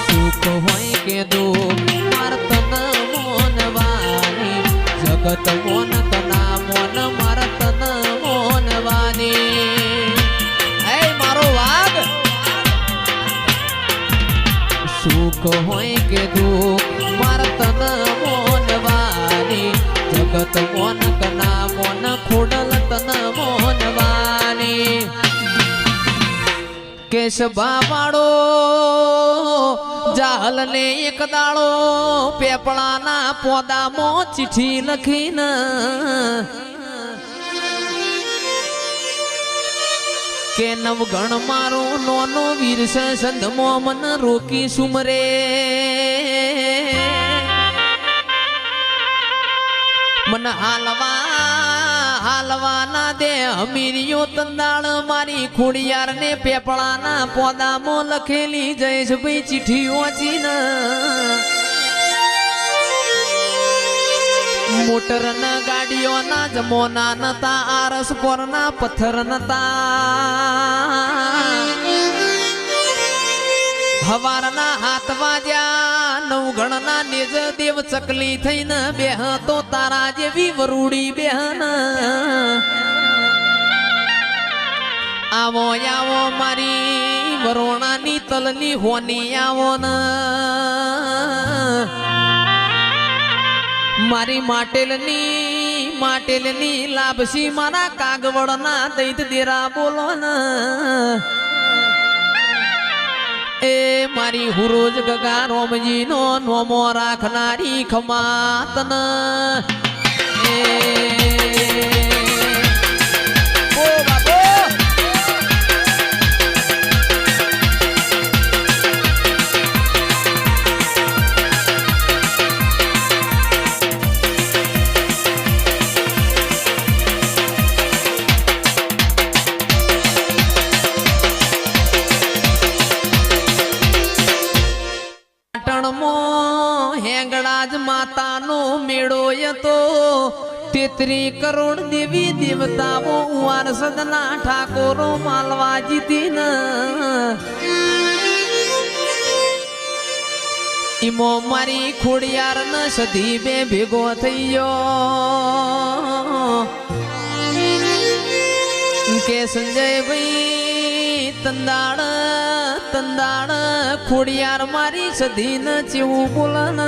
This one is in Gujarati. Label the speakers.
Speaker 1: સુખ હોય કે દુઃખ માર તન મોનવાની જગત મોન તના મોન માર તન મોનવાની એ મારો વાઘ સુખ હોય કે દુઃખ માર તન મોનવાની જગત મોન કના મોન ખોડલ તન મોનવાની કેશભા વાળો જાહલ ને એક દાડો પેપળાના પોદામાં ચિઠ્ઠી લખીને કે નવગણ મારો નોનો વીર છે સંધમો મન રોકી સુમરે મન હાલવાના દે અમીરિયો તંદાળ મારી ખોડિયાર ને પેપળાના પોદામાં લખેલી જયેશભાઈ ચિઠ્ઠી વાંચીને મોટર ના ગાડીઓ ના જમોના નતા આરસ પર ના પથ્થર નતા હવારના હાથ વાજ્યા નવગણ ના નેજ દેવ ચકલી થઈને બેહ તો તારા જેવી વરૂડી બેહન આવો આવો મારી વરોણાની તલની હોની આવો ન મારી માટેલની લાભસી મારા કાગવડના દૈત દેરા બોલો ન એ મારી હુરોજ ગગા રોમજી નો નોમો રાખનારી ખમાતન એ ઓ બાબો હેંગળાજ માતાનો મેળો તો 33 કરોડ દેવી દેવતાઓ વારસદના ઠાકોરો માલવા જીતીન ઈમો મારી ખોડિયાર ન સધી બે ભેગો થઈ ગયો કે સંજયભાઈ તંદાળ ખોડિયાર મારી સધી ન ચેવું બોલન